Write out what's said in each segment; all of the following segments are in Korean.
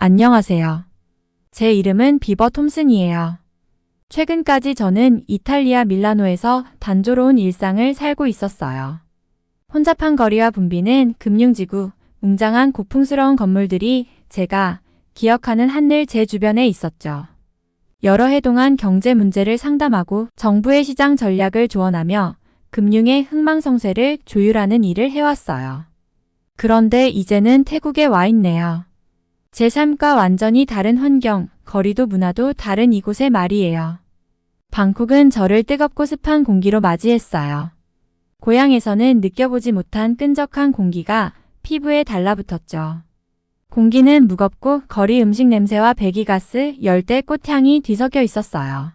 안녕하세요. 제 이름은 비버 톰슨이에요. 최근까지 저는 이탈리아 밀라노에서 단조로운 일상을 살고 있었어요. 혼잡한 거리와 붐비는 금융지구, 웅장한 고풍스러운 건물들이 제가 기억하는 한늘 제 주변에 있었죠. 여러 해 동안 경제 문제를 상담하고 정부의 시장 전략을 조언하며 금융의 흥망성쇠를 조율하는 일을 해왔어요. 그런데 이제는 태국에 와 있네요. 제 삶과 완전히 다른 환경, 거리도 문화도 다른 이곳의 말이에요. 방콕은 저를 뜨겁고 습한 공기로 맞이했어요. 고향에서는 느껴보지 못한 끈적한 공기가 피부에 달라붙었죠. 공기는 무겁고 거리 음식 냄새와 배기가스, 열대 꽃향이 뒤섞여 있었어요.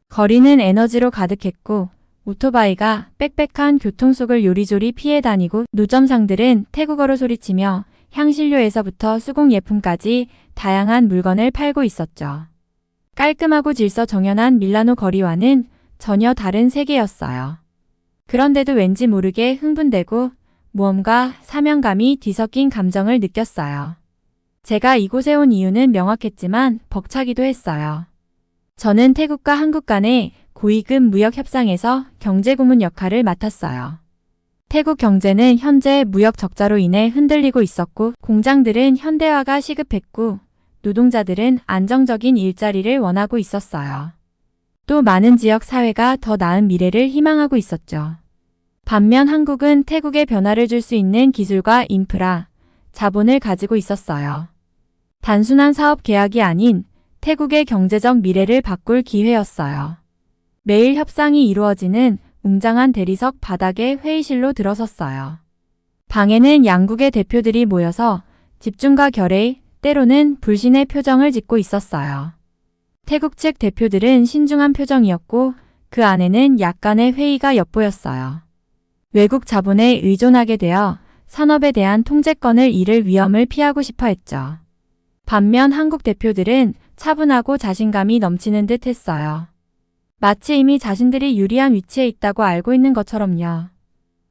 거리는 에너지로 가득했고 오토바이가 빽빽한 교통 속을 요리조리 피해 다니고 노점상들은 태국어로 소리치며 향신료에서부터 수공예품까지 다양한 물건을 팔고 있었죠. 깔끔하고 질서 정연한 밀라노 거리와는 전혀 다른 세계였어요. 그런데도 왠지 모르게 흥분되고 무언가 사명감이 뒤섞인 감정을 느꼈어요. 제가 이곳에 온 이유는 명확했지만 벅차기도 했어요. 저는 태국과 한국 간의 고위급 무역 협상에서 경제고문 역할을 맡았어요. 태국 경제는 현재 무역 적자로 인해 흔들리고 있었고 공장들은 현대화가 시급했고 노동자들은 안정적인 일자리를 원하고 있었어요. 또 많은 지역 사회가 더 나은 미래를 희망하고 있었죠. 반면 한국은 태국에 변화를 줄 수 있는 기술과 인프라, 자본을 가지고 있었어요. 단순한 사업 계약이 아닌 태국의 경제적 미래를 바꿀 기회였어요. 매일 협상이 이루어지는 웅장한 대리석 바닥에 회의실로 들어섰어요. 방에는 양국의 대표들이 모여서 집중과 결의, 때로는 불신의 표정을 짓고 있었어요. 태국 측 대표들은 신중한 표정이었고 그 안에는 약간의 회의가 엿보였어요. 외국 자본에 의존하게 되어 산업에 대한 통제권을 잃을 위험을 피하고 싶어 했죠. 반면 한국 대표들은 차분하고 자신감이 넘치는 듯 했어요. 마치 이미 자신들이 유리한 위치에 있다고 알고 있는 것처럼요.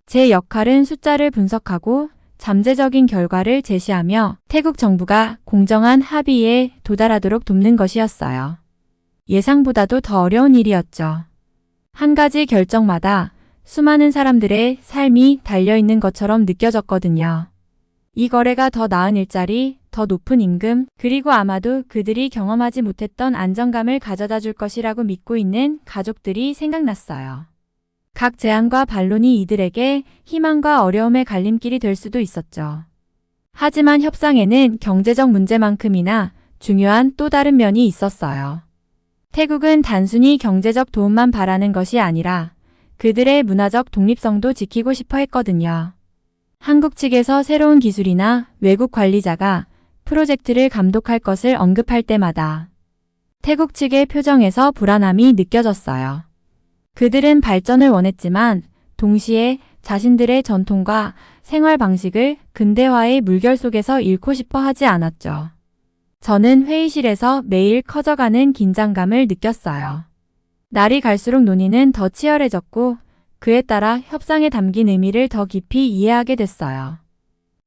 제 역할은 숫자를 분석하고 잠재적인 결과를 제시하며 태국 정부가 공정한 합의에 도달하도록 돕는 것이었어요. 예상보다도 더 어려운 일이었죠. 한 가지 결정마다 수많은 사람들의 삶이 달려있는 것처럼 느껴졌거든요. 이 거래가 더 나은 일자리, 더 높은 임금, 그리고 아마도 그들이 경험하지 못했던 안정감을 가져다 줄 것이라고 믿고 있는 가족들이 생각났어요. 각 제안과 반론이 이들에게 희망과 어려움의 갈림길이 될 수도 있었죠. 하지만 협상에는 경제적 문제만큼이나 중요한 또 다른 면이 있었어요. 태국은 단순히 경제적 도움만 바라는 것이 아니라 그들의 문화적 독립성도 지키고 싶어 했거든요. 한국 측에서 새로운 기술이나 외국 관리자가 프로젝트를 감독할 것을 언급할 때마다 태국 측의 표정에서 불안함이 느껴졌어요. 그들은 발전을 원했지만 동시에 자신들의 전통과 생활 방식을 근대화의 물결 속에서 잃고 싶어 하지 않았죠. 저는 회의실에서 매일 커져가는 긴장감을 느꼈어요. 날이 갈수록 논의는 더 치열해졌고 그에 따라 협상에 담긴 의미를 더 깊이 이해하게 됐어요.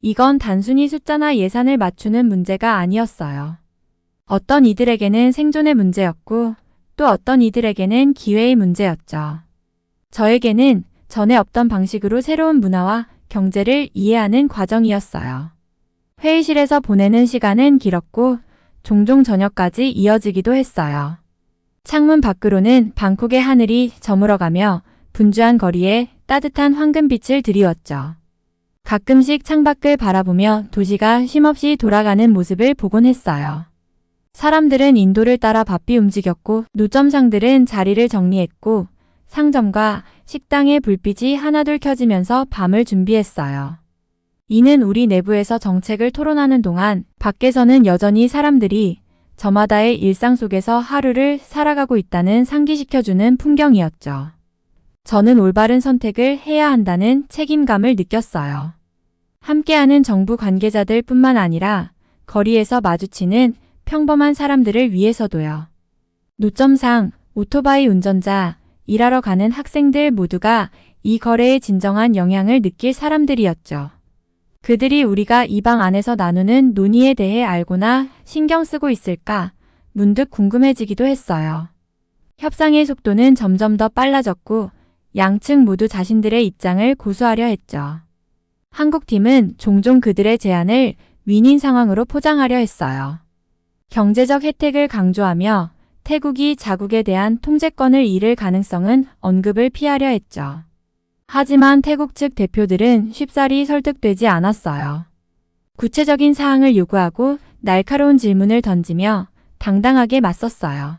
이건 단순히 숫자나 예산을 맞추는 문제가 아니었어요. 어떤 이들에게는 생존의 문제였고 또 어떤 이들에게는 기회의 문제였죠. 저에게는 전에 없던 방식으로 새로운 문화와 경제를 이해하는 과정이었어요. 회의실에서 보내는 시간은 길었고 종종 저녁까지 이어지기도 했어요. 창문 밖으로는 방콕의 하늘이 저물어가며 분주한 거리에 따뜻한 황금빛을 드리웠죠. 가끔씩 창밖을 바라보며 도시가 쉼없이 돌아가는 모습을 보곤 했어요. 사람들은 인도를 따라 바삐 움직였고 노점상들은 자리를 정리했고 상점과 식당의 불빛이 하나둘 켜지면서 밤을 준비했어요. 이는 우리 내부에서 정책을 토론하는 동안 밖에서는 여전히 사람들이 저마다의 일상 속에서 하루를 살아가고 있다는 상기시켜주는 풍경이었죠. 저는 올바른 선택을 해야 한다는 책임감을 느꼈어요. 함께하는 정부 관계자들 뿐만 아니라 거리에서 마주치는 평범한 사람들을 위해서도요. 노점상, 오토바이 운전자, 일하러 가는 학생들 모두가 이 거래의 진정한 영향을 느낄 사람들이었죠. 그들이 우리가 이 방 안에서 나누는 논의에 대해 알고나 신경 쓰고 있을까 문득 궁금해지기도 했어요. 협상의 속도는 점점 더 빨라졌고 양측 모두 자신들의 입장을 고수하려 했죠. 한국팀은 종종 그들의 제안을 윈윈 상황으로 포장하려 했어요. 경제적 혜택을 강조하며 태국이 자국에 대한 통제권을 잃을 가능성은 언급을 피하려 했죠. 하지만 태국 측 대표들은 쉽사리 설득되지 않았어요. 구체적인 사항을 요구하고 날카로운 질문을 던지며 당당하게 맞섰어요.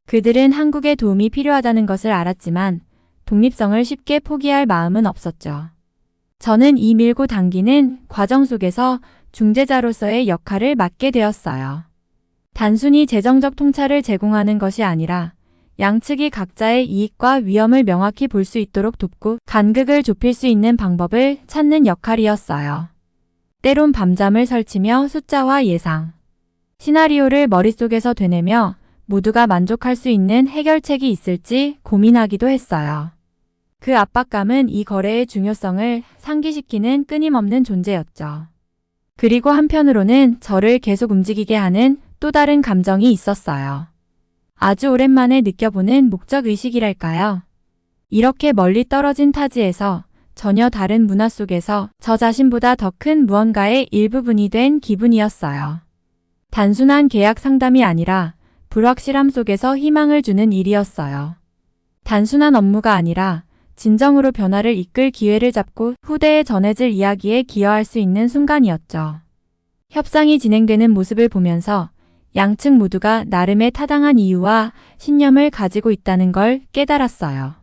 그들은 한국의 도움이 필요하다는 것을 알았지만 독립성을 쉽게 포기할 마음은 없었죠. 저는 이 밀고 당기는 과정 속에서 중재자로서의 역할을 맡게 되었어요. 단순히 재정적 통찰을 제공하는 것이 아니라 양측이 각자의 이익과 위험을 명확히 볼 수 있도록 돕고 간극을 좁힐 수 있는 방법을 찾는 역할이었어요. 때론 밤잠을 설치며 숫자와 예상, 시나리오를 머릿속에서 되뇌며 모두가 만족할 수 있는 해결책이 있을지 고민하기도 했어요. 그 압박감은 이 거래의 중요성을 상기시키는 끊임없는 존재였죠. 그리고 한편으로는 저를 계속 움직이게 하는 또 다른 감정이 있었어요. 아주 오랜만에 느껴보는 목적의식이랄까요? 이렇게 멀리 떨어진 타지에서 전혀 다른 문화 속에서 저 자신보다 더 큰 무언가의 일부분이 된 기분이었어요. 단순한 계약 상담이 아니라 불확실함 속에서 희망을 주는 일이었어요. 단순한 업무가 아니라 진정으로 변화를 이끌 기회를 잡고 후대에 전해질 이야기에 기여할 수 있는 순간이었죠. 협상이 진행되는 모습을 보면서 양측 모두가 나름의 타당한 이유와 신념을 가지고 있다는 걸 깨달았어요.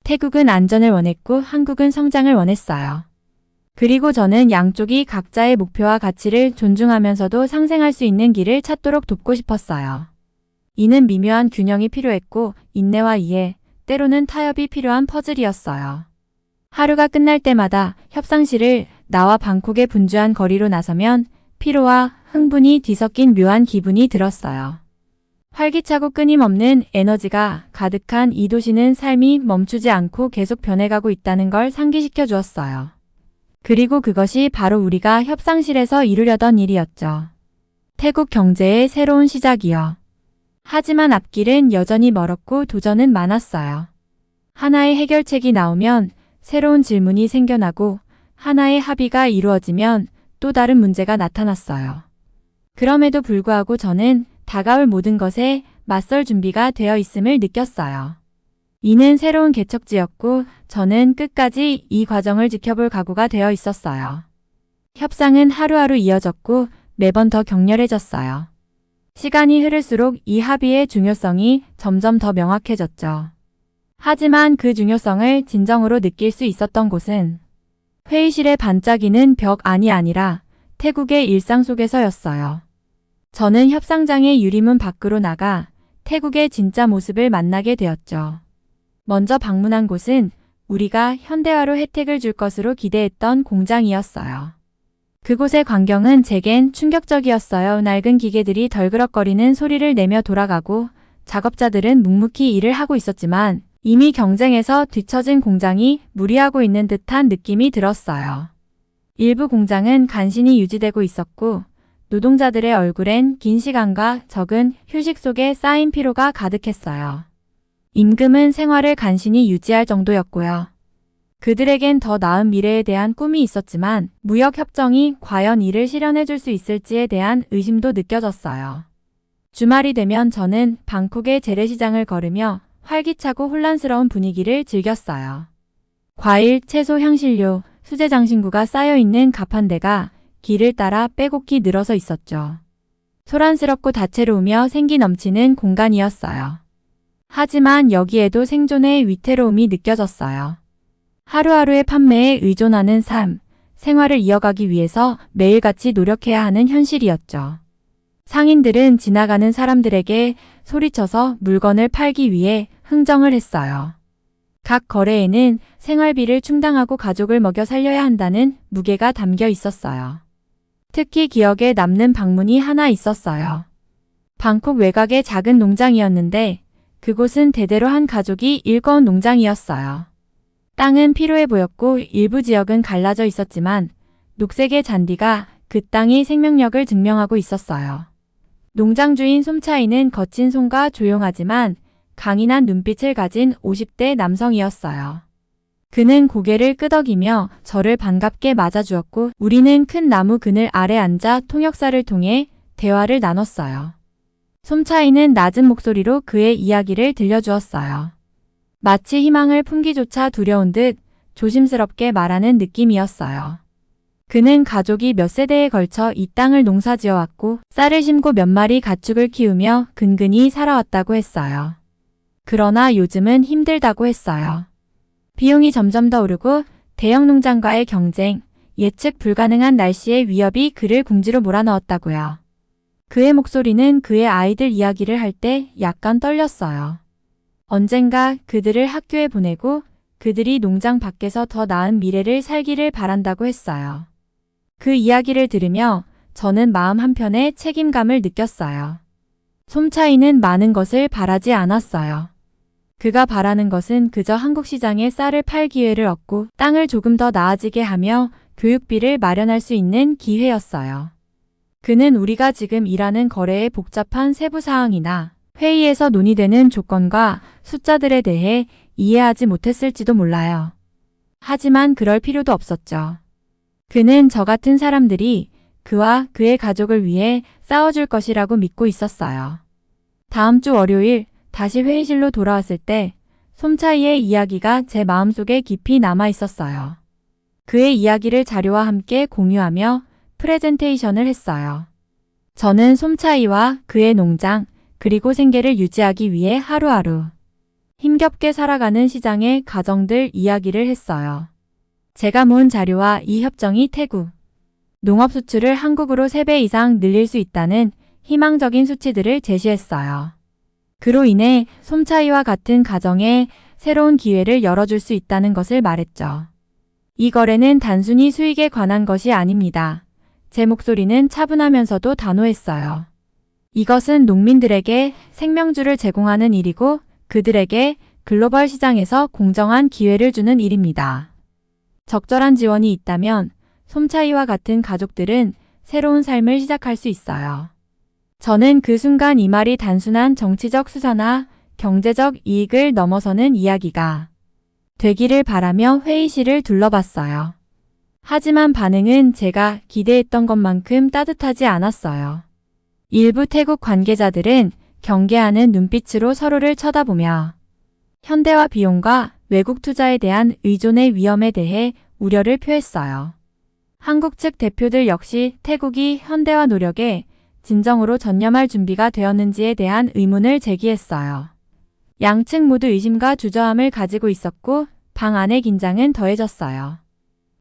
태국은 안전을 원했고 한국은 성장을 원했어요. 그리고 저는 양쪽이 각자의 목표와 가치를 존중하면서도 상생할 수 있는 길을 찾도록 돕고 싶었어요. 이는 미묘한 균형이 필요했고 인내와 이해, 때로는 타협이 필요한 퍼즐이었어요. 하루가 끝날 때마다 협상실을 나와 방콕의 분주한 거리로 나서면 피로와 흥분이 뒤섞인 묘한 기분이 들었어요. 활기차고 끊임없는 에너지가 가득한 이 도시는 삶이 멈추지 않고 계속 변해가고 있다는 걸 상기시켜 주었어요. 그리고 그것이 바로 우리가 협상실에서 이루려던 일이었죠. 태국 경제의 새로운 시작이요. 하지만 앞길은 여전히 멀었고 도전은 많았어요. 하나의 해결책이 나오면 새로운 질문이 생겨나고 하나의 합의가 이루어지면 또 다른 문제가 나타났어요. 그럼에도 불구하고 저는 다가올 모든 것에 맞설 준비가 되어 있음을 느꼈어요. 이는 새로운 개척지였고 저는 끝까지 이 과정을 지켜볼 각오가 되어 있었어요. 협상은 하루하루 이어졌고 매번 더 격렬해졌어요. 시간이 흐를수록 이 합의의 중요성이 점점 더 명확해졌죠. 하지만 그 중요성을 진정으로 느낄 수 있었던 곳은 회의실에 반짝이는 벽 안이 아니라 태국의 일상 속에서였어요. 저는 협상장의 유리문 밖으로 나가 태국의 진짜 모습을 만나게 되었죠. 먼저 방문한 곳은 우리가 현대화로 혜택을 줄 것으로 기대했던 공장이었어요. 그곳의 광경은 제겐 충격적이었어요. 낡은 기계들이 덜그럭거리는 소리를 내며 돌아가고 작업자들은 묵묵히 일을 하고 있었지만 이미 경쟁에서 뒤처진 공장이 무리하고 있는 듯한 느낌이 들었어요. 일부 공장은 간신히 유지되고 있었고 노동자들의 얼굴엔 긴 시간과 적은 휴식 속에 쌓인 피로가 가득했어요. 임금은 생활을 간신히 유지할 정도였고요. 그들에겐 더 나은 미래에 대한 꿈이 있었지만 무역협정이 과연 이를 실현해줄 수 있을지에 대한 의심도 느껴졌어요. 주말이 되면 저는 방콕의 재래시장을 걸으며 활기차고 혼란스러운 분위기를 즐겼어요. 과일, 채소, 향신료, 수제 장신구가 쌓여있는 가판대가 길을 따라 빼곡히 늘어서 있었죠. 소란스럽고 다채로우며 생기 넘치는 공간이었어요. 하지만 여기에도 생존의 위태로움이 느껴졌어요. 하루하루의 판매에 의존하는 삶, 생활을 이어가기 위해서 매일같이 노력해야 하는 현실이었죠. 상인들은 지나가는 사람들에게 소리쳐서 물건을 팔기 위해 흥정을 했어요. 각 거래에는 생활비를 충당하고 가족을 먹여 살려야 한다는 무게가 담겨 있었어요. 특히 기억에 남는 방문이 하나 있었어요. 방콕 외곽의 작은 농장이었는데 그곳은 대대로 한 가족이 일궈온 농장이었어요. 땅은 피로해 보였고 일부 지역은 갈라져 있었지만 녹색의 잔디가 그 땅의 생명력을 증명하고 있었어요. 농장 주인 솜차이는 거친 손과 조용하지만 강인한 눈빛을 가진 50대 남성이었어요. 그는 고개를 끄덕이며 저를 반갑게 맞아주었고 우리는 큰 나무 그늘 아래 앉아 통역사를 통해 대화를 나눴어요. 솜차이는 낮은 목소리로 그의 이야기를 들려주었어요. 마치 희망을 품기조차 두려운 듯 조심스럽게 말하는 느낌이었어요. 그는 가족이 몇 세대에 걸쳐 이 땅을 농사지어왔고 쌀을 심고 몇 마리 가축을 키우며 근근히 살아왔다고 했어요. 그러나 요즘은 힘들다고 했어요. 비용이 점점 더 오르고 대형 농장과의 경쟁, 예측 불가능한 날씨의 위협이 그를 궁지로 몰아넣었다고요. 그의 목소리는 그의 아이들 이야기를 할 때 약간 떨렸어요. 언젠가 그들을 학교에 보내고 그들이 농장 밖에서 더 나은 미래를 살기를 바란다고 했어요. 그 이야기를 들으며 저는 마음 한편에 책임감을 느꼈어요. 솜차이는 많은 것을 바라지 않았어요. 그가 바라는 것은 그저 한국 시장에 쌀을 팔 기회를 얻고 땅을 조금 더 나아지게 하며 교육비를 마련할 수 있는 기회였어요. 그는 우리가 지금 일하는 거래의 복잡한 세부 사항이나 회의에서 논의되는 조건과 숫자들에 대해 이해하지 못했을지도 몰라요. 하지만 그럴 필요도 없었죠. 그는 저 같은 사람들이 그와 그의 가족을 위해 싸워줄 것이라고 믿고 있었어요. 다음 주 월요일 다시 회의실로 돌아왔을 때 솜차이의 이야기가 제 마음속에 깊이 남아 있었어요. 그의 이야기를 자료와 함께 공유하며 프레젠테이션을 했어요. 저는 솜차이와 그의 농장 그리고 생계를 유지하기 위해 하루하루 힘겹게 살아가는 시장의 가정들 이야기를 했어요. 제가 모은 자료와 이 협정이 태국 농업 수출을 한국으로 3배 이상 늘릴 수 있다는 희망적인 수치들을 제시했어요. 그로 인해 솜차이와 같은 가정에 새로운 기회를 열어줄 수 있다는 것을 말했죠. 이 거래는 단순히 수익에 관한 것이 아닙니다. 제 목소리는 차분하면서도 단호했어요. 이것은 농민들에게 생명줄을 제공하는 일이고 그들에게 글로벌 시장에서 공정한 기회를 주는 일입니다. 적절한 지원이 있다면 솜차이와 같은 가족들은 새로운 삶을 시작할 수 있어요. 저는 그 순간 이 말이 단순한 정치적 수사나 경제적 이익을 넘어서는 이야기가 되기를 바라며 회의실을 둘러봤어요. 하지만 반응은 제가 기대했던 것만큼 따뜻하지 않았어요. 일부 태국 관계자들은 경계하는 눈빛으로 서로를 쳐다보며 현대화 비용과 외국 투자에 대한 의존의 위험에 대해 우려를 표했어요. 한국 측 대표들 역시 태국이 현대화 노력에 진정으로 전념할 준비가 되었는지에 대한 의문을 제기했어요. 양측 모두 의심과 주저함을 가지고 있었고 방 안의 긴장은 더해졌어요.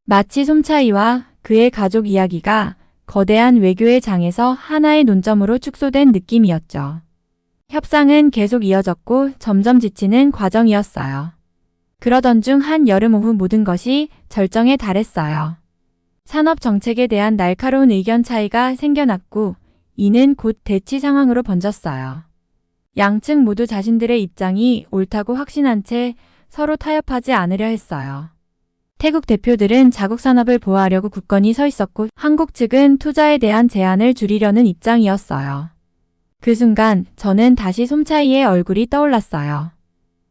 마치 솜차이와 그의 가족 이야기가 거대한 외교의 장에서 하나의 논점으로 축소된 느낌이었죠. 협상은 계속 이어졌고 점점 지치는 과정이었어요. 그러던 중 한 여름 오후 모든 것이 절정에 달했어요. 산업 정책에 대한 날카로운 의견 차이가 생겨났고 이는 곧 대치 상황으로 번졌어요. 양측 모두 자신들의 입장이 옳다고 확신한 채 서로 타협하지 않으려 했어요. 태국 대표들은 자국 산업을 보호하려고 굳건히 서 있었고 한국 측은 투자에 대한 제한을 줄이려는 입장이었어요. 그 순간 저는 다시 솜차이의 얼굴이 떠올랐어요.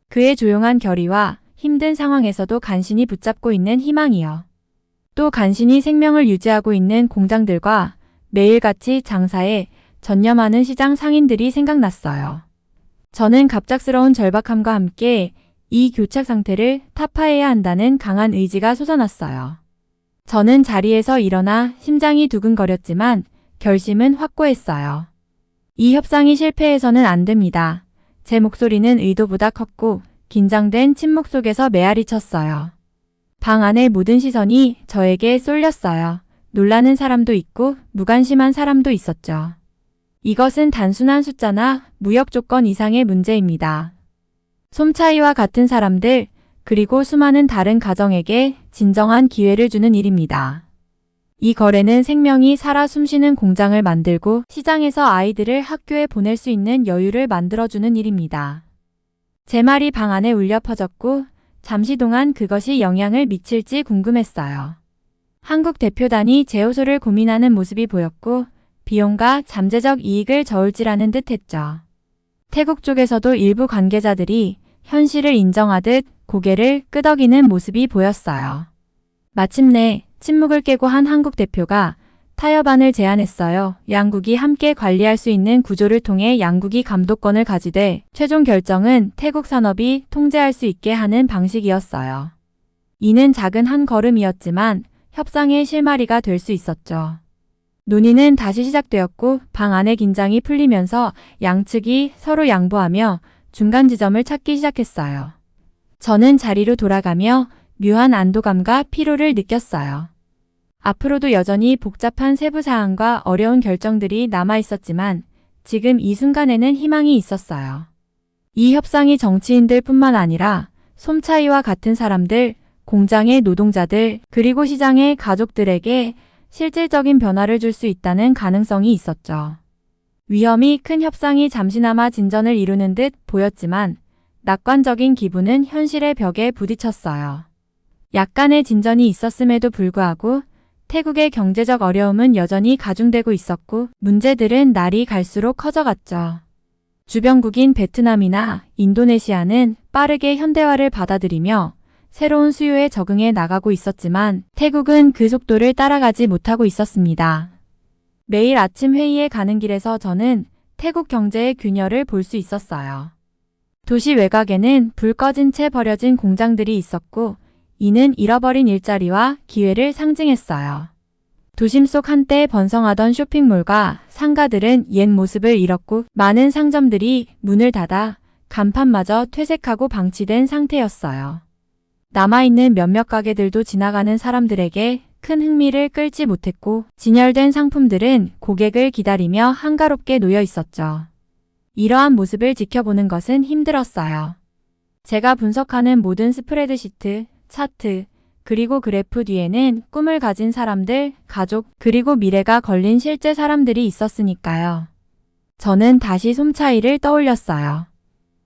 그의 조용한 결의와 힘든 상황에서도 간신히 붙잡고 있는 희망이요. 또 간신히 생명을 유지하고 있는 공장들과 매일같이 장사에 전념하는 시장 상인들이 생각났어요. 저는 갑작스러운 절박함과 함께 이 교착 상태를 타파해야 한다는 강한 의지가 솟아났어요. 저는 자리에서 일어나 심장이 두근거렸지만 결심은 확고했어요. 이 협상이 실패해서는 안 됩니다. 제 목소리는 의도보다 컸고 긴장된 침묵 속에서 메아리 쳤어요. 방 안의 모든 시선이 저에게 쏠렸어요. 놀라는 사람도 있고 무관심한 사람도 있었죠. 이것은 단순한 숫자나 무역 조건 이상의 문제입니다. 솜차이와 같은 사람들, 그리고 수많은 다른 가정에게 진정한 기회를 주는 일입니다. 이 거래는 생명이 살아 숨쉬는 공장을 만들고 시장에서 아이들을 학교에 보낼 수 있는 여유를 만들어주는 일입니다. 제 말이 방 안에 울려 퍼졌고 잠시 동안 그것이 영향을 미칠지 궁금했어요. 한국 대표단이 재호소를 고민하는 모습이 보였고 비용과 잠재적 이익을 저울질하는 듯 했죠. 태국 쪽에서도 일부 관계자들이 현실을 인정하듯 고개를 끄덕이는 모습이 보였어요. 마침내 침묵을 깨고 한 한국 대표가 타협안을 제안했어요. 양국이 함께 관리할 수 있는 구조를 통해 양국이 감독권을 가지되 최종 결정은 태국 산업이 통제할 수 있게 하는 방식이었어요. 이는 작은 한 걸음이었지만 협상의 실마리가 될 수 있었죠. 논의는 다시 시작되었고 방 안의 긴장이 풀리면서 양측이 서로 양보하며 중간 지점을 찾기 시작했어요. 저는 자리로 돌아가며 묘한 안도감과 피로를 느꼈어요. 앞으로도 여전히 복잡한 세부 사항과 어려운 결정들이 남아 있었지만 지금 이 순간에는 희망이 있었어요. 이 협상이 정치인들 뿐만 아니라 솜차이와 같은 사람들, 공장의 노동자들, 그리고 시장의 가족들에게 실질적인 변화를 줄 수 있다는 가능성이 있었죠. 위험이 큰 협상이 잠시나마 진전을 이루는 듯 보였지만 낙관적인 기분은 현실의 벽에 부딪혔어요. 약간의 진전이 있었음에도 불구하고 태국의 경제적 어려움은 여전히 가중되고 있었고 문제들은 날이 갈수록 커져갔죠. 주변국인 베트남이나 인도네시아는 빠르게 현대화를 받아들이며 새로운 수요에 적응해 나가고 있었지만 태국은 그 속도를 따라가지 못하고 있었습니다. 매일 아침 회의에 가는 길에서 저는 태국 경제의 균열을 볼 수 있었어요. 도시 외곽에는 불 꺼진 채 버려진 공장들이 있었고 이는 잃어버린 일자리와 기회를 상징했어요. 도심 속 한때 번성하던 쇼핑몰과 상가들은 옛 모습을 잃었고 많은 상점들이 문을 닫아 간판마저 퇴색하고 방치된 상태였어요. 남아있는 몇몇 가게들도 지나가는 사람들에게 큰 흥미를 끌지 못했고 진열된 상품들은 고객을 기다리며 한가롭게 놓여 있었죠. 이러한 모습을 지켜보는 것은 힘들었어요. 제가 분석하는 모든 스프레드시트, 차트, 그리고 그래프 뒤에는 꿈을 가진 사람들, 가족, 그리고 미래가 걸린 실제 사람들이 있었으니까요. 저는 다시 솜차이를 떠올렸어요.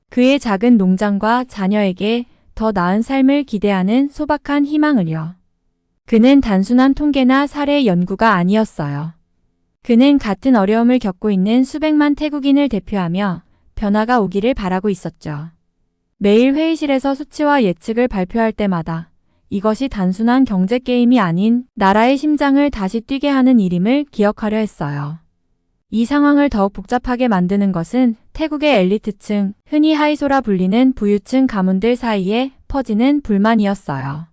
그의 작은 농장과 자녀에게 더 나은 삶을 기대하는 소박한 희망을요. 그는 단순한 통계나 사례 연구가 아니었어요. 그는 같은 어려움을 겪고 있는 수백만 태국인을 대표하며 변화가 오기를 바라고 있었죠. 매일 회의실에서 수치와 예측을 발표할 때마다 이것이 단순한 경제 게임이 아닌 나라의 심장을 다시 뛰게 하는 일임을 기억하려 했어요. 이 상황을 더욱 복잡하게 만드는 것은 태국의 엘리트층, 흔히 하이소라 불리는 부유층 가문들 사이에 퍼지는 불만이었어요.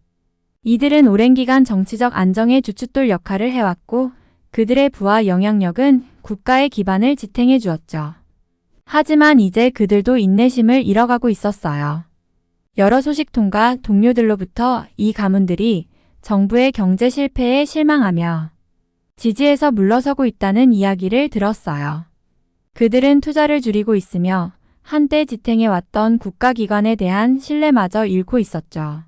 이들은 오랜 기간 정치적 안정의 주춧돌 역할을 해왔고 그들의 부와 영향력은 국가의 기반을 지탱해 주었죠. 하지만 이제 그들도 인내심을 잃어가고 있었어요. 여러 소식통과 동료들로부터 이 가문들이 정부의 경제 실패에 실망하며 지지에서 물러서고 있다는 이야기를 들었어요. 그들은 투자를 줄이고 있으며 한때 지탱해왔던 국가기관에 대한 신뢰마저 잃고 있었죠.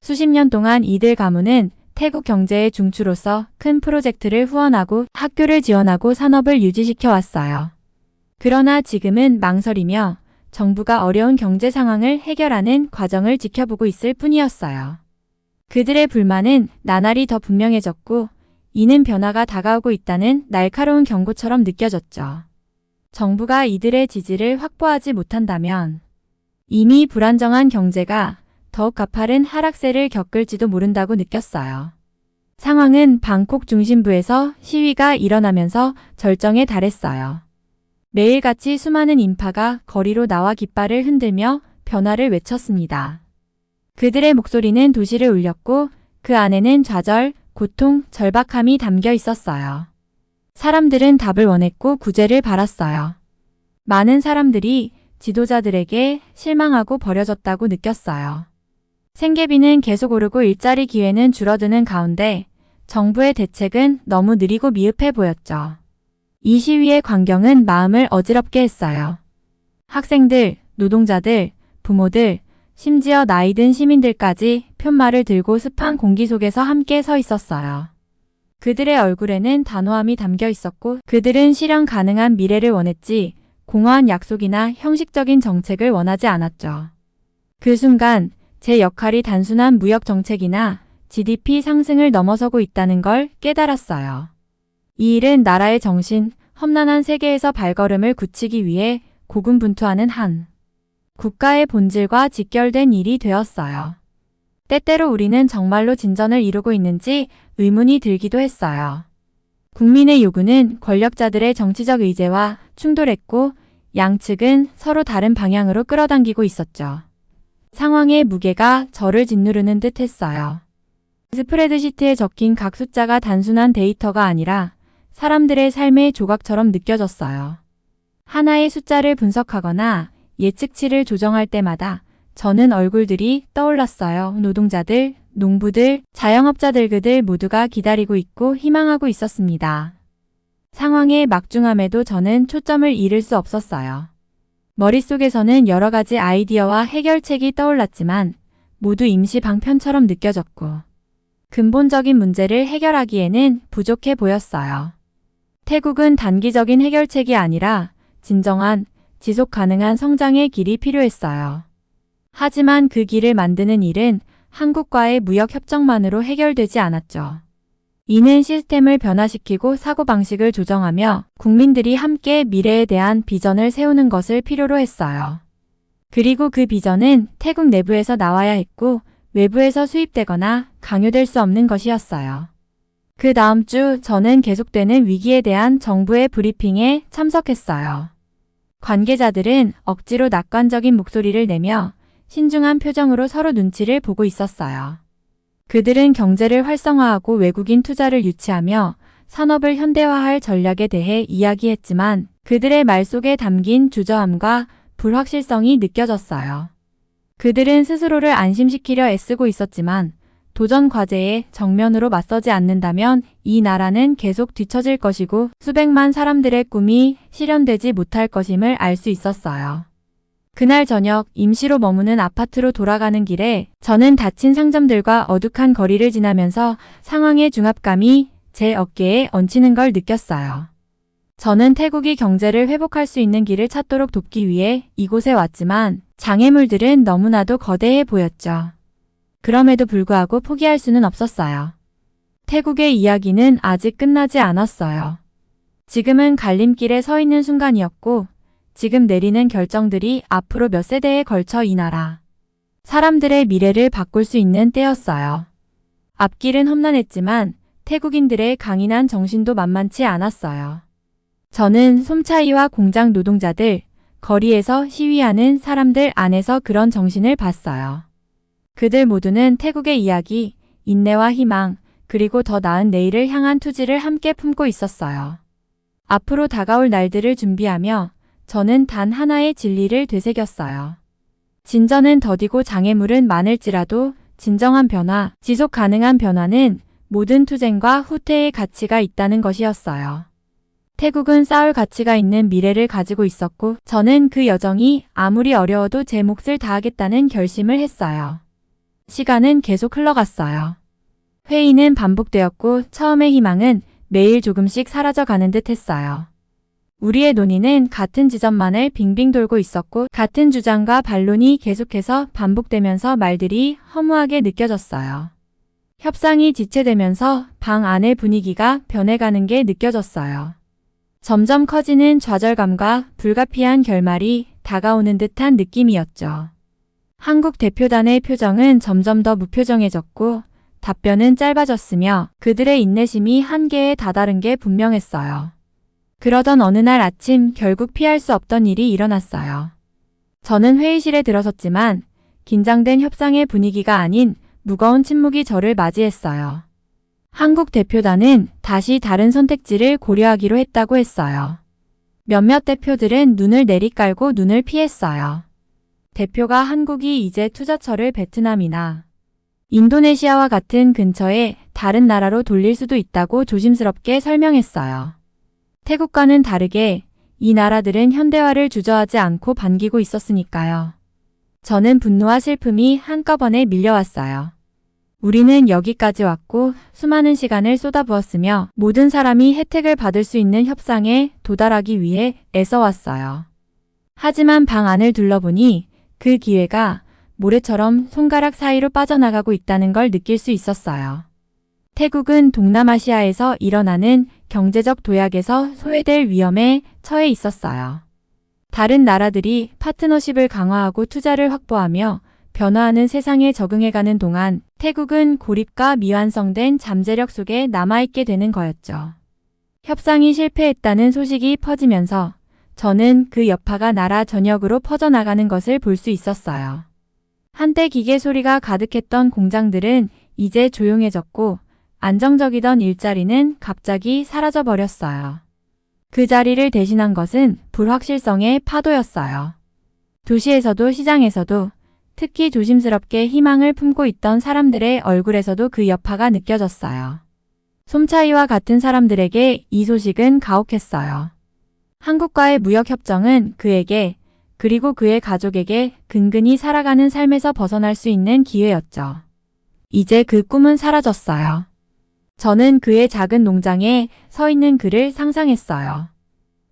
수십 년 동안 이들 가문은 태국 경제의 중추로서 큰 프로젝트를 후원하고 학교를 지원하고 산업을 유지시켜 왔어요. 그러나 지금은 망설이며 정부가 어려운 경제 상황을 해결하는 과정을 지켜보고 있을 뿐이었어요. 그들의 불만은 나날이 더 분명해졌고 이는 변화가 다가오고 있다는 날카로운 경고처럼 느껴졌죠. 정부가 이들의 지지를 확보하지 못한다면 이미 불안정한 경제가 더욱 가파른 하락세를 겪을지도 모른다고 느꼈어요. 상황은 방콕 중심부에서 시위가 일어나면서 절정에 달했어요. 매일같이 수많은 인파가 거리로 나와 깃발을 흔들며 변화를 외쳤습니다. 그들의 목소리는 도시를 울렸고 그 안에는 좌절, 고통, 절박함이 담겨 있었어요. 사람들은 답을 원했고 구제를 바랐어요. 많은 사람들이 지도자들에게 실망하고 버려졌다고 느꼈어요. 생계비는 계속 오르고 일자리 기회는 줄어드는 가운데 정부의 대책은 너무 느리고 미흡해 보였죠. 이 시위의 광경은 마음을 어지럽게 했어요. 학생들, 노동자들, 부모들, 심지어 나이 든 시민들까지 푯말을 들고 습한 공기 속에서 함께 서 있었어요. 그들의 얼굴에는 단호함이 담겨 있었고 그들은 실현 가능한 미래를 원했지 공허한 약속이나 형식적인 정책을 원하지 않았죠. 그 순간 제 역할이 단순한 무역 정책이나 GDP 상승을 넘어서고 있다는 걸 깨달았어요. 이 일은 나라의 정신, 험난한 세계에서 발걸음을 굳히기 위해 고군분투하는 한 국가의 본질과 직결된 일이 되었어요. 때때로 우리는 정말로 진전을 이루고 있는지 의문이 들기도 했어요. 국민의 요구는 권력자들의 정치적 의제와 충돌했고 양측은 서로 다른 방향으로 끌어당기고 있었죠. 상황의 무게가 저를 짓누르는 듯 했어요. 스프레드시트에 적힌 각 숫자가 단순한 데이터가 아니라 사람들의 삶의 조각처럼 느껴졌어요. 하나의 숫자를 분석하거나 예측치를 조정할 때마다 저는 얼굴들이 떠올랐어요. 노동자들, 농부들, 자영업자들 그들 모두가 기다리고 있고 희망하고 있었습니다. 상황의 막중함에도 저는 초점을 잃을 수 없었어요. 머릿속에서는 여러 가지 아이디어와 해결책이 떠올랐지만 모두 임시 방편처럼 느껴졌고 근본적인 문제를 해결하기에는 부족해 보였어요. 태국은 단기적인 해결책이 아니라 진정한 지속 가능한 성장의 길이 필요했어요. 하지만 그 길을 만드는 일은 한국과의 무역 협정만으로 해결되지 않았죠. 이는 시스템을 변화시키고 사고방식을 조정하며 국민들이 함께 미래에 대한 비전을 세우는 것을 필요로 했어요. 그리고 그 비전은 태국 내부에서 나와야 했고 외부에서 수입되거나 강요될 수 없는 것이었어요. 그 다음 주 저는 계속되는 위기에 대한 정부의 브리핑에 참석했어요. 관계자들은 억지로 낙관적인 목소리를 내며 신중한 표정으로 서로 눈치를 보고 있었어요. 그들은 경제를 활성화하고 외국인 투자를 유치하며 산업을 현대화할 전략에 대해 이야기했지만 그들의 말 속에 담긴 주저함과 불확실성이 느껴졌어요. 그들은 스스로를 안심시키려 애쓰고 있었지만 도전 과제에 정면으로 맞서지 않는다면 이 나라는 계속 뒤처질 것이고 수백만 사람들의 꿈이 실현되지 못할 것임을 알 수 있었어요. 그날 저녁 임시로 머무는 아파트로 돌아가는 길에 저는 닫힌 상점들과 어둑한 거리를 지나면서 상황의 중압감이 제 어깨에 얹히는 걸 느꼈어요. 저는 태국이 경제를 회복할 수 있는 길을 찾도록 돕기 위해 이곳에 왔지만 장애물들은 너무나도 거대해 보였죠. 그럼에도 불구하고 포기할 수는 없었어요. 태국의 이야기는 아직 끝나지 않았어요. 지금은 갈림길에 서 있는 순간이었고 지금 내리는 결정들이 앞으로 몇 세대에 걸쳐 이 나라 사람들의 미래를 바꿀 수 있는 때였어요. 앞길은 험난했지만 태국인들의 강인한 정신도 만만치 않았어요. 저는 솜차이와 공장 노동자들, 거리에서 시위하는 사람들 안에서 그런 정신을 봤어요. 그들 모두는 태국의 이야기, 인내와 희망, 그리고 더 나은 내일을 향한 투지를 함께 품고 있었어요. 앞으로 다가올 날들을 준비하며 저는 단 하나의 진리를 되새겼어요. 진전은 더디고 장애물은 많을지라도 진정한 변화, 지속 가능한 변화는 모든 투쟁과 후퇴의 가치가 있다는 것이었어요. 태국은 쌓을 가치가 있는 미래를 가지고 있었고 저는 그 여정이 아무리 어려워도 제 몫을 다하겠다는 결심을 했어요. 시간은 계속 흘러갔어요. 회의는 반복되었고 처음의 희망은 매일 조금씩 사라져가는 듯 했어요. 우리의 논의는 같은 지점만을 빙빙 돌고 있었고 같은 주장과 반론이 계속해서 반복되면서 말들이 허무하게 느껴졌어요. 협상이 지체되면서 방 안의 분위기가 변해가는 게 느껴졌어요. 점점 커지는 좌절감과 불가피한 결말이 다가오는 듯한 느낌이었죠. 한국 대표단의 표정은 점점 더 무표정해졌고 답변은 짧아졌으며 그들의 인내심이 한계에 다다른 게 분명했어요. 그러던 어느 날 아침 결국 피할 수 없던 일이 일어났어요. 저는 회의실에 들어섰지만 긴장된 협상의 분위기가 아닌 무거운 침묵이 저를 맞이했어요. 한국 대표단은 다시 다른 선택지를 고려하기로 했다고 했어요. 몇몇 대표들은 눈을 내리깔고 눈을 피했어요. 대표가 한국이 이제 투자처를 베트남이나 인도네시아와 같은 근처의 다른 나라로 돌릴 수도 있다고 조심스럽게 설명했어요. 태국과는 다르게 이 나라들은 현대화를 주저하지 않고 반기고 있었으니까요. 저는 분노와 슬픔이 한꺼번에 밀려왔어요. 우리는 여기까지 왔고 수많은 시간을 쏟아부었으며 모든 사람이 혜택을 받을 수 있는 협상에 도달하기 위해 애써왔어요. 하지만 방 안을 둘러보니 그 기회가 모래처럼 손가락 사이로 빠져나가고 있다는 걸 느낄 수 있었어요. 태국은 동남아시아에서 일어나는 경제적 도약에서 소외될 위험에 처해 있었어요. 다른 나라들이 파트너십을 강화하고 투자를 확보하며 변화하는 세상에 적응해가는 동안 태국은 고립과 미완성된 잠재력 속에 남아있게 되는 거였죠. 협상이 실패했다는 소식이 퍼지면서 저는 그 여파가 나라 전역으로 퍼져나가는 것을 볼 수 있었어요. 한때 기계 소리가 가득했던 공장들은 이제 조용해졌고 안정적이던 일자리는 갑자기 사라져버렸어요. 그 자리를 대신한 것은 불확실성의 파도였어요. 도시에서도 시장에서도 특히 조심스럽게 희망을 품고 있던 사람들의 얼굴에서도 그 여파가 느껴졌어요. 솜차이와 같은 사람들에게 이 소식은 가혹했어요. 한국과의 무역협정은 그에게 그리고 그의 가족에게 근근히 살아가는 삶에서 벗어날 수 있는 기회였죠. 이제 그 꿈은 사라졌어요. 저는 그의 작은 농장에 서 있는 그를 상상했어요.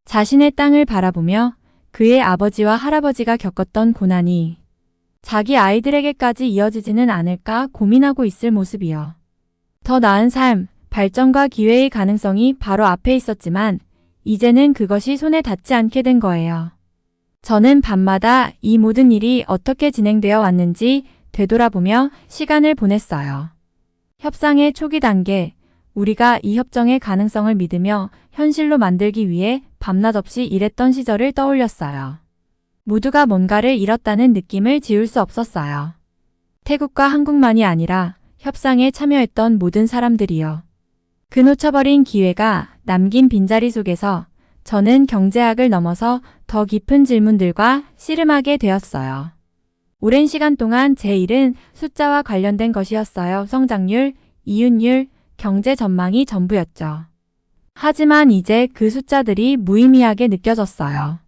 자신의 땅을 바라보며 그의 아버지와 할아버지가 겪었던 고난이 자기 아이들에게까지 이어지지는 않을까 고민하고 있을 모습이요. 더 나은 삶, 발전과 기회의 가능성이 바로 앞에 있었지만 이제는 그것이 손에 닿지 않게 된 거예요. 저는 밤마다 이 모든 일이 어떻게 진행되어 왔는지 되돌아보며 시간을 보냈어요. 협상의 초기 단계, 우리가 이 협정의 가능성을 믿으며 현실로 만들기 위해 밤낮 없이 일했던 시절을 떠올렸어요. 모두가 뭔가를 잃었다는 느낌을 지울 수 없었어요. 태국과 한국만이 아니라 협상에 참여했던 모든 사람들이요. 그 놓쳐버린 기회가 남긴 빈자리 속에서 저는 경제학을 넘어서 더 깊은 질문들과 씨름하게 되었어요. 오랜 시간 동안 제 일은 숫자와 관련된 것이었어요. 성장률, 이윤율, 경제 전망이 전부였죠. 하지만 이제 그 숫자들이 무의미하게 느껴졌어요.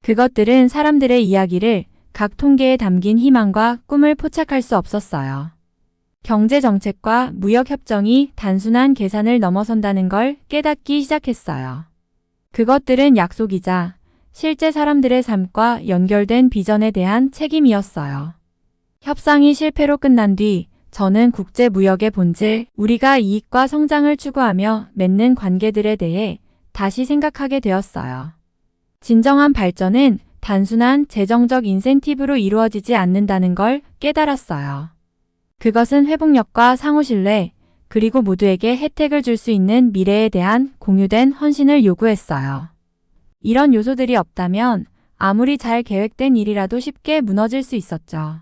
그것들은 사람들의 이야기를, 각 통계에 담긴 희망과 꿈을 포착할 수 없었어요. 경제정책과 무역협정이 단순한 계산을 넘어선다는 걸 깨닫기 시작했어요. 그것들은 약속이자 실제 사람들의 삶과 연결된 비전에 대한 책임이었어요. 협상이 실패로 끝난 뒤 저는 국제무역의 본질, 우리가 이익과 성장을 추구하며 맺는 관계들에 대해 다시 생각하게 되었어요. 진정한 발전은 단순한 재정적 인센티브로 이루어지지 않는다는 걸 깨달았어요. 그것은 회복력과 상호신뢰, 그리고 모두에게 혜택을 줄 수 있는 미래에 대한 공유된 헌신을 요구했어요. 이런 요소들이 없다면 아무리 잘 계획된 일이라도 쉽게 무너질 수 있었죠.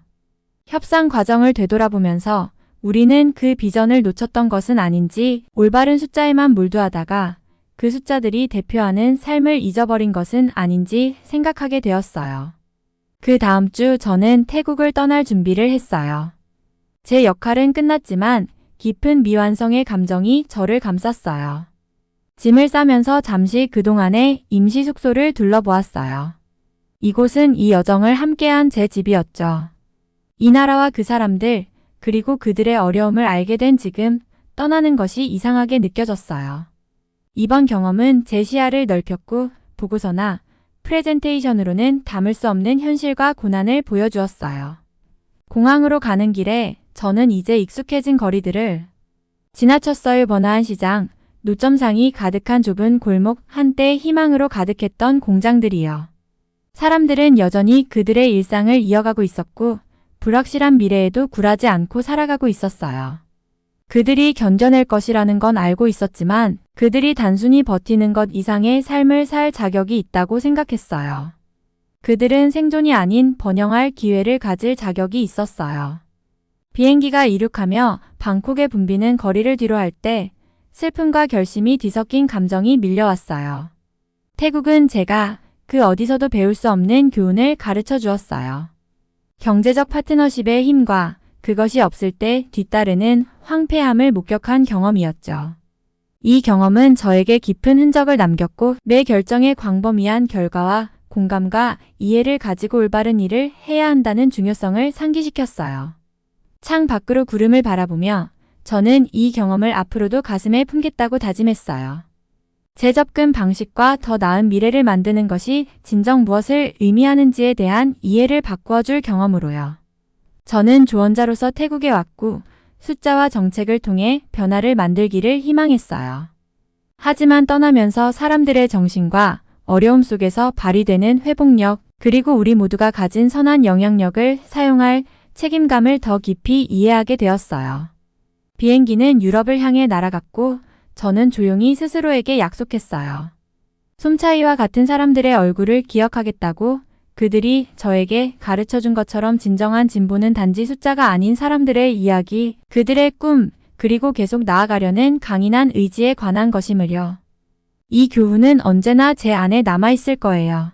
협상 과정을 되돌아보면서 우리는 그 비전을 놓쳤던 것은 아닌지, 올바른 숫자에만 몰두하다가 그 숫자들이 대표하는 삶을 잊어버린 것은 아닌지 생각하게 되었어요. 그 다음 주 저는 태국을 떠날 준비를 했어요. 제 역할은 끝났지만 깊은 미완성의 감정이 저를 감쌌어요. 짐을 싸면서 잠시 그동안의 임시 숙소를 둘러보았어요. 이곳은 이 여정을 함께한 제 집이었죠. 이 나라와 그 사람들, 그리고 그들의 어려움을 알게 된 지금 떠나는 것이 이상하게 느껴졌어요. 이번 경험은 제 시야를 넓혔고 보고서나 프레젠테이션으로는 담을 수 없는 현실과 고난을 보여주었어요. 공항으로 가는 길에 저는 이제 익숙해진 거리들을 지나쳤어요. 번화한 시장, 노점상이 가득한 좁은 골목, 한때 희망으로 가득했던 공장들이요. 사람들은 여전히 그들의 일상을 이어가고 있었고 불확실한 미래에도 굴하지 않고 살아가고 있었어요. 그들이 견뎌낼 것이라는 건 알고 있었지만 그들이 단순히 버티는 것 이상의 삶을 살 자격이 있다고 생각했어요. 그들은 생존이 아닌 번영할 기회를 가질 자격이 있었어요. 비행기가 이륙하며 방콕에 붐비는 거리를 뒤로할 때 슬픔과 결심이 뒤섞인 감정이 밀려왔어요. 태국은 제가 그 어디서도 배울 수 없는 교훈을 가르쳐 주었어요. 경제적 파트너십의 힘과 그것이 없을 때 뒤따르는 황폐함을 목격한 경험이었죠. 이 경험은 저에게 깊은 흔적을 남겼고 매 결정의 광범위한 결과와 공감과 이해를 가지고 올바른 일을 해야 한다는 중요성을 상기시켰어요. 창 밖으로 구름을 바라보며 저는 이 경험을 앞으로도 가슴에 품겠다고 다짐했어요. 재접근 방식과 더 나은 미래를 만드는 것이 진정 무엇을 의미하는지에 대한 이해를 바꾸어 줄 경험으로요. 저는 조언자로서 태국에 왔고 숫자와 정책을 통해 변화를 만들기를 희망했어요. 하지만 떠나면서 사람들의 정신과 어려움 속에서 발휘되는 회복력, 그리고 우리 모두가 가진 선한 영향력을 사용할 책임감을 더 깊이 이해하게 되었어요. 비행기는 유럽을 향해 날아갔고 저는 조용히 스스로에게 약속했어요. 솜차이와 같은 사람들의 얼굴을 기억하겠다고. 그들이 저에게 가르쳐준 것처럼 진정한 진보는 단지 숫자가 아닌 사람들의 이야기, 그들의 꿈, 그리고 계속 나아가려는 강인한 의지에 관한 것임을요. 이 교훈은 언제나 제 안에 남아있을 거예요.